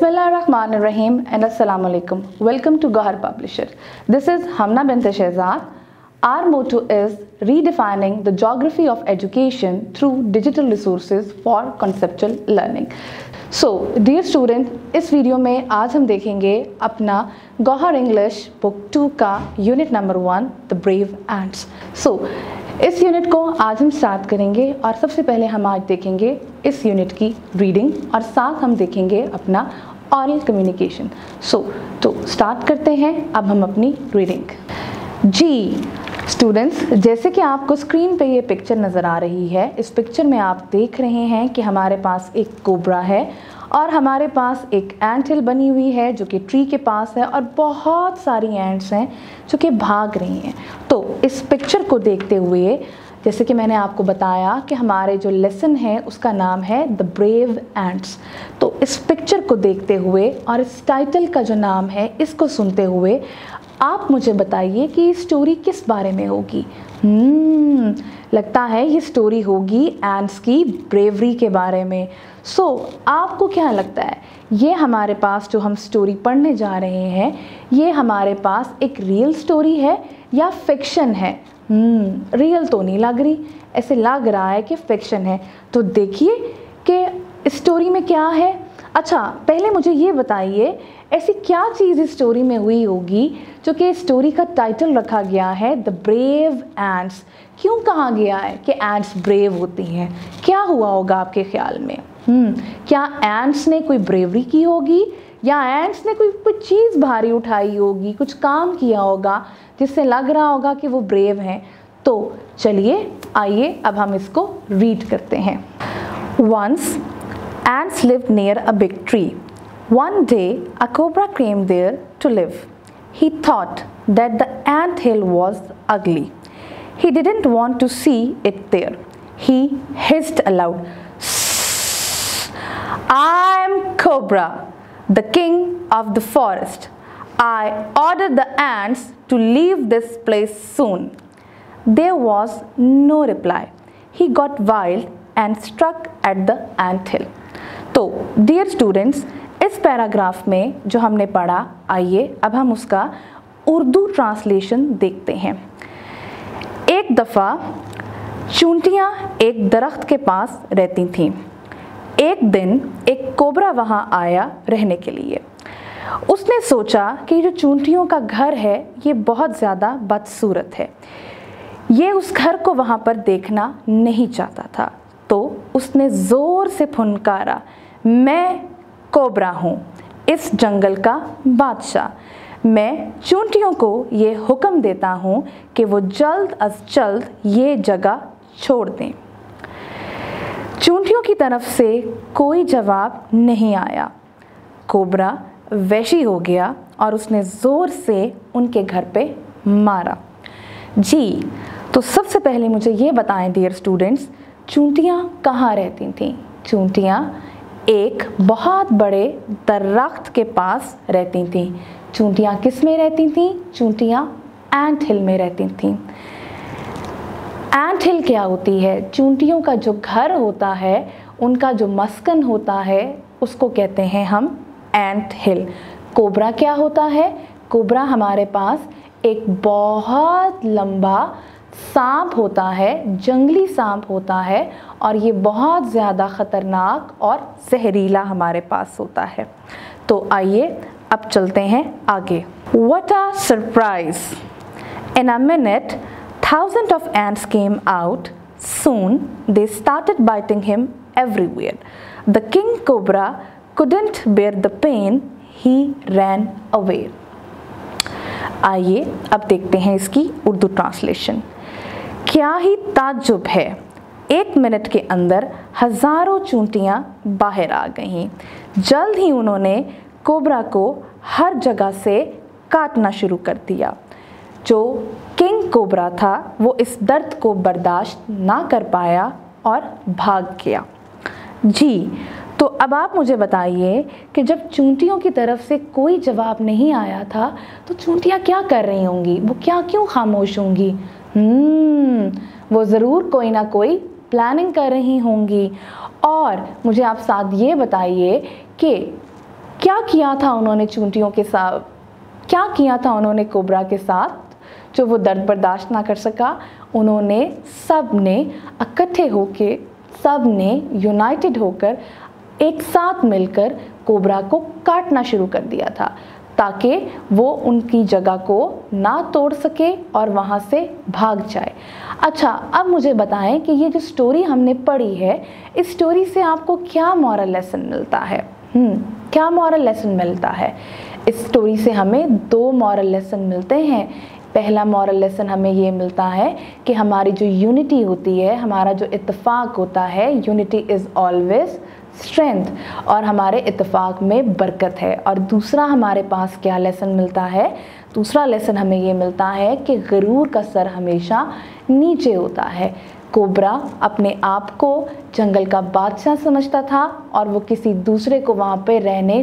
Bismillahirrahmanirrahim and Assalamu alaikum. Welcome to Gahar Publisher. This is Hamna bint Shehzad. Our motto is redefining the geography of education through digital resources for conceptual learning. So, dear student, इस video में आज हम देखेंगे अपना Gauhar English book 2 का unit number 1 the brave ants. So इस unit को आज हम स्टार्ट करेंगे और सबसे पहले हम आज देखेंगे इस यूनिट की रीडिंग और साथ हम देखेंगे अपना ऑरल कम्युनिकेशन। तो स्टार्ट करते हैं अब हम अपनी रीडिंग। जी स्टूडेंट्स, जैसे कि आपको स्क्रीन पे ये पिक्चर नज़र आ रही है, इस पिक्चर में आप देख रहे हैं कि हमारे पास एक कोबरा है और हमारे पास एक एंट हिल बनी हुई है जो कि ट्री के पास है और बहुत सारी एंट्स हैं जो कि भाग रही हैं। तो इस पिक्चर को देखते हुए, जैसे कि मैंने आपको बताया कि हमारे जो लेसन है उसका नाम है द ब्रेव एंट्स। तो इस पिक्चर को देखते हुए और इस टाइटल का जो नाम है इसको सुनते हुए आप मुझे बताइए कि ये स्टोरी किस बारे में होगी। लगता है ये स्टोरी होगी एंट्स की ब्रेवरी के बारे में। सो आपको क्या लगता है, ये हमारे पास जो हम स्टोरी पढ़ने जा रहे हैं ये हमारे पास एक रियल स्टोरी है या फिक्शन है? रियल तो नहीं लग रही, ऐसे लग रहा है कि फिक्शन है। तो देखिए कि स्टोरी में क्या है। अच्छा, पहले मुझे ये बताइए ऐसी क्या चीज़ इस स्टोरी में हुई होगी जो कि स्टोरी का टाइटल रखा गया है द ब्रेव एंट्स। क्यों कहा गया है कि एंट्स ब्रेव होती हैं? क्या हुआ होगा आपके ख्याल में? क्या एंट्स ने कोई ब्रेवरी की होगी या एंट्स ने कोई चीज़ भारी उठाई होगी, कुछ काम किया होगा जिससे लग रहा होगा कि वो ब्रेव हैं? तो चलिए आइए अब हम इसको रीड करते हैं। Once ants lived near a big tree. One day, a cobra came there to live. He thought that the ant hill was ugly. He didn't want to see it there. He hissed aloud, "I am Cobra, the king of the forest. I order the ants to leave this place soon." There was no reply. He got wild and struck at the ant hill. तो dear students, इस paragraph में जो हमने पढ़ा, आइए अब हम उसका उर्दू ट्रांसलेशन देखते हैं। एक दफ़ा चूंटियाँ एक दरख्त के पास रहती थीं। एक दिन एक कोबरा वहाँ आया रहने के लिए। उसने सोचा कि जो चूंटियों का घर है ये बहुत ज़्यादा बदसूरत है, ये उस घर को वहाँ पर देखना नहीं चाहता था। तो उसने ज़ोर से फुनकारा, "मैं कोबरा हूँ, इस जंगल का बादशाह। मैं चूंटियों को ये हुक्म देता हूँ कि वो जल्द अज जल्द ये जगह छोड़ दें।" चूंटियों की तरफ से कोई जवाब नहीं आया। कोबरा वहशी हो गया और उसने ज़ोर से उनके घर पे मारा। जी, तो सबसे पहले मुझे ये बताएं डियर स्टूडेंट्स, चूंटियाँ कहाँ रहती थीं? चूंटियाँ एक बहुत बड़े दरख्त के पास रहती थीं। चूंटियाँ किस में रहती थीं? चूंटियाँ एंट हिल में रहती थीं। एंट हिल क्या होती है? चूंटियों का जो घर होता है, उनका जो मस्कन होता है, उसको कहते हैं हम एंट हिल। कोबरा क्या होता है? कोबरा हमारे पास एक बहुत लंबा सांप होता है, जंगली सांप होता है और ये बहुत ज़्यादा ख़तरनाक और जहरीला हमारे पास होता है। तो आइए अब चलते हैं आगे। What a surprise! In a minute, thousands of ants came out. Soon they started biting him everywhere. The king cobra couldn't bear the pain. He ran away. आइए अब देखते हैं इसकी उर्दू ट्रांसलेशन। क्या ही ताज्जुब है, एक मिनट के अंदर हज़ारों चूंटियाँ बाहर आ गईं। जल्द ही उन्होंने कोबरा को हर जगह से काटना शुरू कर दिया। जो किंग कोबरा था वो इस दर्द को बर्दाश्त ना कर पाया और भाग गया। जी, तो अब आप मुझे बताइए कि जब चूंटियों की तरफ से कोई जवाब नहीं आया था तो चूंटियाँ क्या कर रही होंगी? वो क्यों खामोश होंगी? वो ज़रूर कोई ना कोई प्लानिंग कर रही होंगी। और मुझे आप साथ ये बताइए कि क्या किया था उन्होंने चींटियों के साथ, क्या किया था उन्होंने कोबरा के साथ जो वो दर्द बर्दाश्त ना कर सका? उन्होंने सब ने इकट्ठे होके, सब ने यूनाइटेड होकर एक साथ मिलकर कोबरा को काटना शुरू कर दिया था ताकि वो उनकी जगह को ना तोड़ सके और वहाँ से भाग जाए। अच्छा, अब मुझे बताएं कि ये जो स्टोरी हमने पढ़ी है, इस स्टोरी से आपको क्या मॉरल लेसन मिलता है? क्या मॉरल लेसन मिलता है? इस स्टोरी से हमें 2 मॉरल लेसन मिलते हैं। पहला मॉरल लेसन हमें ये मिलता है कि हमारी जो यूनिटी होती है, हमारा जो इत्तेफाक होता है, यूनिटी इज़ ऑलवेज स्ट्रेंथ, और हमारे इत्तेफाक में बरकत है। और दूसरा हमारे पास क्या लेसन मिलता है? दूसरा लेसन हमें ये मिलता है कि गरूर का सर हमेशा नीचे होता है। कोबरा अपने आप को जंगल का बादशाह समझता था और वो किसी दूसरे को वहाँ पे रहने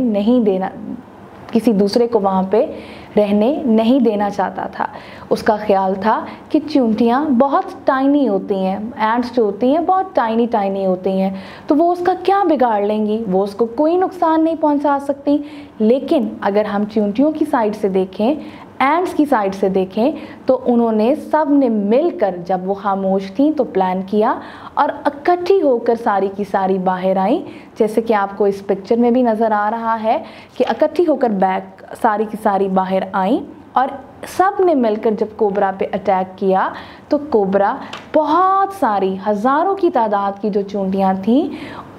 नहीं देना चाहता था। उसका ख्याल था कि चींटियाँ बहुत टाइनी होती हैं, एंट्स जो होती हैं बहुत टाइनी होती हैं, तो वो उसका क्या बिगाड़ लेंगी, वो उसको कोई नुकसान नहीं पहुंचा सकती। लेकिन अगर हम चींटियों की साइड से देखें, एंट्स की साइड से देखें, तो उन्होंने सब ने मिलकर, जब वो खामोश थी तो प्लान किया और इकट्ठी होकर सारी की सारी बाहर आई। जैसे कि आपको इस पिक्चर में भी नज़र आ रहा है कि इकट्ठी होकर सारी की सारी बाहर आई और सब ने मिलकर जब कोबरा पे अटैक किया तो कोबरा बहुत सारी, हज़ारों की तादाद की जो चींटियाँ थीं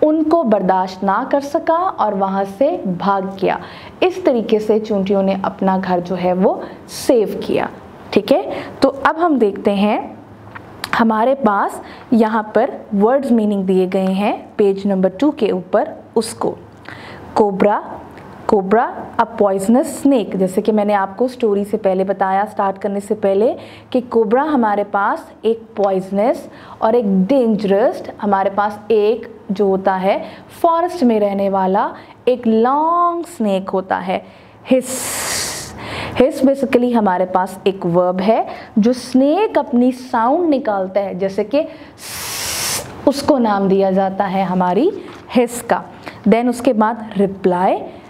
उनको बर्दाश्त ना कर सका और वहाँ से भाग गया। इस तरीके से चींटियों ने अपना घर जो है वो सेव किया। ठीक है, तो अब हम देखते हैं, हमारे पास यहाँ पर वर्ड्स मीनिंग दिए गए हैं पेज नंबर 2 के ऊपर। उसको कोबरा अ पॉइजनस स्नेक, जैसे कि मैंने आपको स्टोरी से पहले बताया, स्टार्ट करने से पहले, कि कोबरा हमारे पास एक पॉइजनस और एक डेंजरस, हमारे पास एक जो होता है फॉरेस्ट में रहने वाला एक लॉन्ग स्नेक होता है। हिस बेसिकली हमारे पास एक वर्ब है। जो स्नेक अपनी साउंड निकालता है, जैसे कि उसको नाम दिया जाता है हमारी हिस का। देन उसके बाद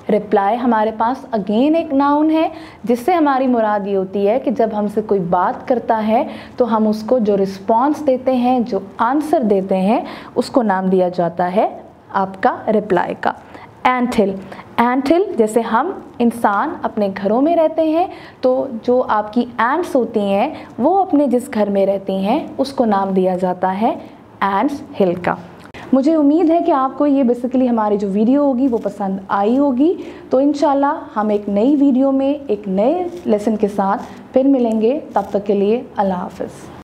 रिप्लाई हमारे पास अगेन एक नाउन है, जिससे हमारी मुराद ये होती है कि जब हमसे कोई बात करता है तो हम उसको जो रिस्पॉन्स देते हैं, जो आंसर देते हैं, उसको नाम दिया जाता है आपका रिप्लाई का। एंटहिल, जैसे हम इंसान अपने घरों में रहते हैं तो जो आपकी एंट्स होती हैं वो अपने जिस घर में रहती हैं उसको नाम दिया जाता है एंट्स हिल का। मुझे उम्मीद है कि आपको ये बेसिकली हमारी जो वीडियो होगी वो पसंद आई होगी। तो इंशाल्लाह हम एक नई वीडियो में एक नए लेसन के साथ फिर मिलेंगे। तब तक के लिए अल्लाह हाफ़िज़।